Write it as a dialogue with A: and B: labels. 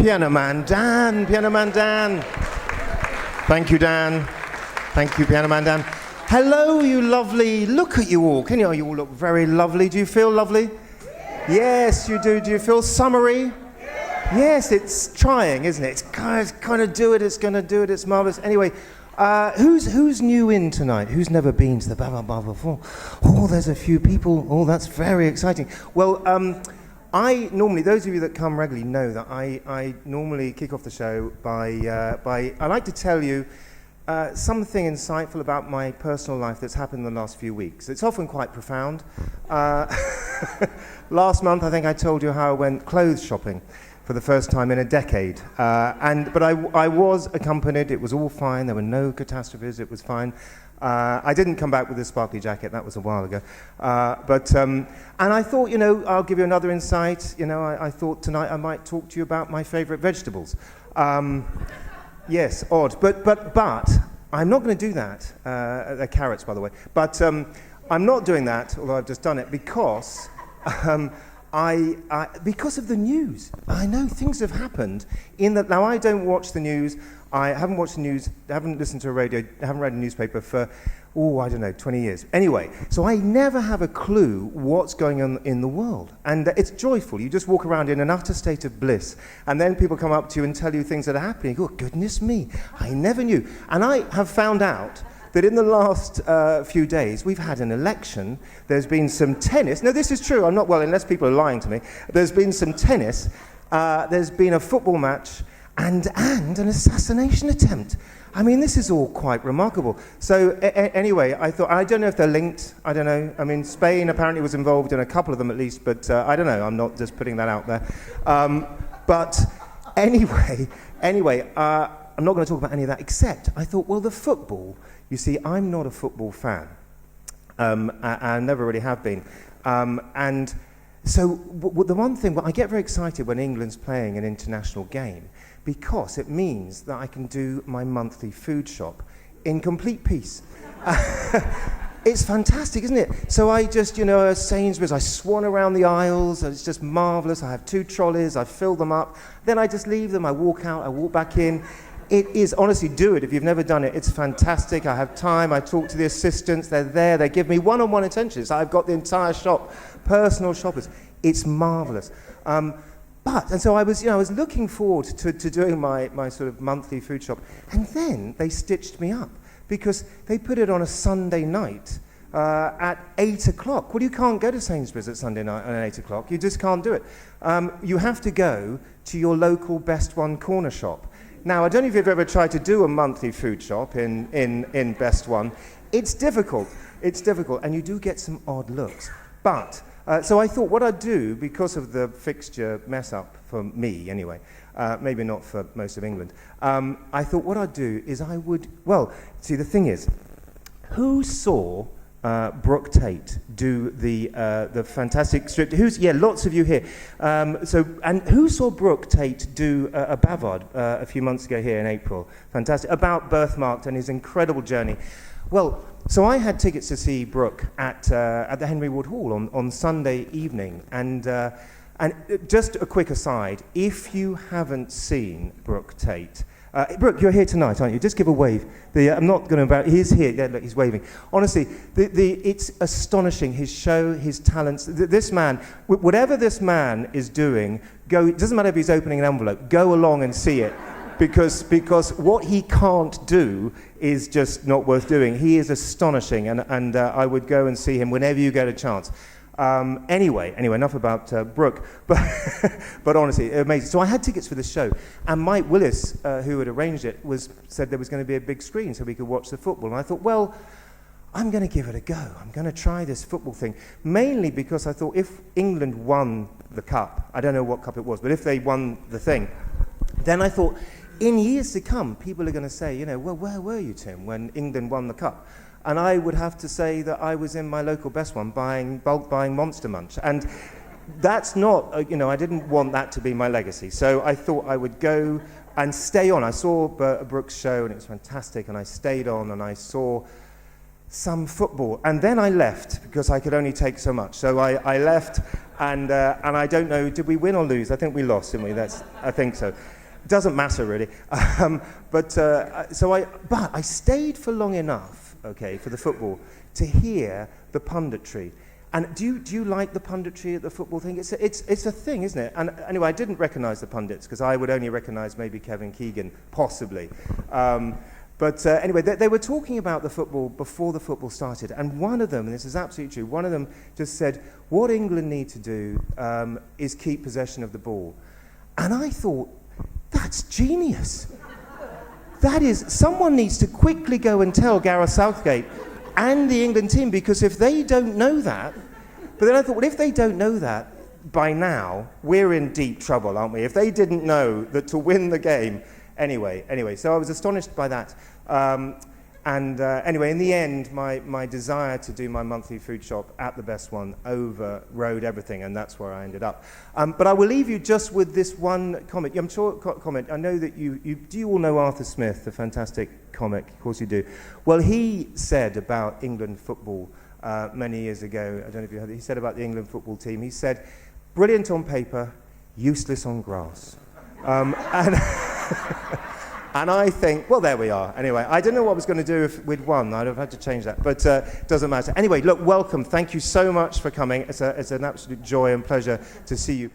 A: Piano Man Dan. Thank you, Dan. Thank you, Piano Man Dan. Hello, you lovely. Look at you all. You all look very lovely. Do you feel lovely? Yes, you do. Do you feel summery? Yes, it's trying, isn't it? It's kind of do it. It's going to do it. It's marvelous. Anyway, who's new in tonight? Who's never been to the Baba before? Oh, there's a few people. Oh, that's very exciting. Well, I normally, those of you that come regularly know that I normally kick off the show by I like to tell you something insightful about my personal life that's happened in the last few weeks. It's often quite profound. Last month, I think I told you how I went clothes shopping for the first time in a decade. But I was accompanied. It was all fine. There were no catastrophes. It was fine. I didn't come back with a sparkly jacket. That was a while ago. And I thought, I'll give you another insight. I thought tonight I might talk to you about my favorite vegetables. Yes, odd. But I'm not going to do that. They're carrots, by the way. But I'm not doing that, although I've just done it, because because of the news. I know things have happened in that. Now, I don't watch the news. I haven't watched the news, haven't listened to a radio, haven't read a newspaper for, 20 years. Anyway, so I never have a clue what's going on in the world. And it's joyful. You just walk around in an utter state of bliss. And then people come up to you and tell you things that are happening. You go, goodness me, I never knew. And I have found out that in the last few days, we've had an election. There's been some tennis. No, this is true. I'm not, unless people are lying to me. There's been some tennis. There's been a football match. And an assassination attempt. I mean, this is all quite remarkable. So anyway, I thought, I don't know if they're linked. I don't know. I mean, Spain apparently was involved in a couple of them at least, but I don't know. I'm not just putting that out there. But anyway, I'm not going to talk about any of that, except I thought, the football, you see, I'm not a football fan. I never really have been. And so the one thing, I get very excited when England's playing an international game, because it means that I can do my monthly food shop in complete peace. It's fantastic, isn't it? So I just, Sainsbury's, I swan around the aisles, it's just marvellous. I have 2 trolleys, I fill them up, then I just leave them, I walk out, I walk back in. It is, honestly, do it if you've never done it. It's fantastic. I have time, I talk to the assistants, they're there, they give me one-on-one attention. So I've got the entire shop, personal shoppers. It's marvellous. And so I was looking forward to doing my sort of monthly food shop. And then they stitched me up because they put it on a Sunday night at 8 o'clock. Well, you can't go to Sainsbury's at Sunday night at 8 o'clock. You just can't do it. You have to go to your local Best One corner shop. Now, I don't know if you've ever tried to do a monthly food shop in Best One. It's difficult. And you do get some odd looks. But so I thought what I'd do, because of the fixture mess-up for me anyway, maybe not for most of England, I thought what I'd do is see, the thing is, who saw Brooke Tate do the fantastic strip? Lots of you here. And who saw Brooke Tate do a Bavard a few months ago here in April? Fantastic, about Birthmarked and his incredible journey. Well, so I had tickets to see Brooke at the Henry Wood Hall on Sunday evening, and just a quick aside: if you haven't seen Brooke Tate, Brooke, you're here tonight, aren't you? Just give a wave. I'm not going to he's here. Yeah, look, he's waving. Honestly, it's astonishing. His show, his talents. This man, whatever this man is doing, it doesn't matter if he's opening an envelope. Go along and see it. Because what he can't do is just not worth doing. He is astonishing, and I would go and see him whenever you get a chance. Anyway, enough about Brooke, but honestly, amazing. So I had tickets for the show, and Mike Willis, who had arranged it, said there was going to be a big screen so we could watch the football. And I thought, I'm going to give it a go. I'm going to try this football thing, mainly because I thought if England won the cup, I don't know what cup it was, but if they won the thing, then I thought, in years to come, people are going to say, where were you, Tim, when England won the cup? And I would have to say that I was in my local Best One bulk buying Monster Munch. And that's not, I didn't want that to be my legacy. So I thought I would go and stay on. I saw Brooke's show, and it was fantastic, and I stayed on, and I saw some football. And then I left, because I could only take so much. So I left, And I don't know, did we win or lose? I think we lost, didn't we? I think so. Doesn't matter really. But I stayed for long enough, okay, for the football to hear the punditry. And do you like the punditry at the football thing? It's a thing, isn't it? And anyway, I didn't recognise the pundits because I would only recognise maybe Kevin Keegan, possibly. Anyway, they were talking about the football before the football started, and one of them, and this is absolutely true, one of them just said, what England need to do is keep possession of the ball. And I thought, that's genius. That is, someone needs to quickly go and tell Gareth Southgate and the England team, because if they don't know that, but then I thought, well, if they don't know that by now, we're in deep trouble, aren't we? If they didn't know that to win the game, anyway, so I was astonished by that. Anyway, in the end, my desire to do my monthly food shop at the Best One overrode everything, and that's where I ended up. But I will leave you just with this one comment. I'm sure, comment. I know that do you all know Arthur Smith, the fantastic comic? Of course you do. Well, he said about England football many years ago, I don't know if you heard it, he said about the England football team, he said, brilliant on paper, useless on grass. And I think, well, there we are. Anyway, I didn't know what I was going to do if we'd won. I'd have had to change that, but it doesn't matter. Anyway, look, welcome. Thank you so much for coming. It's an absolute joy and pleasure to see you.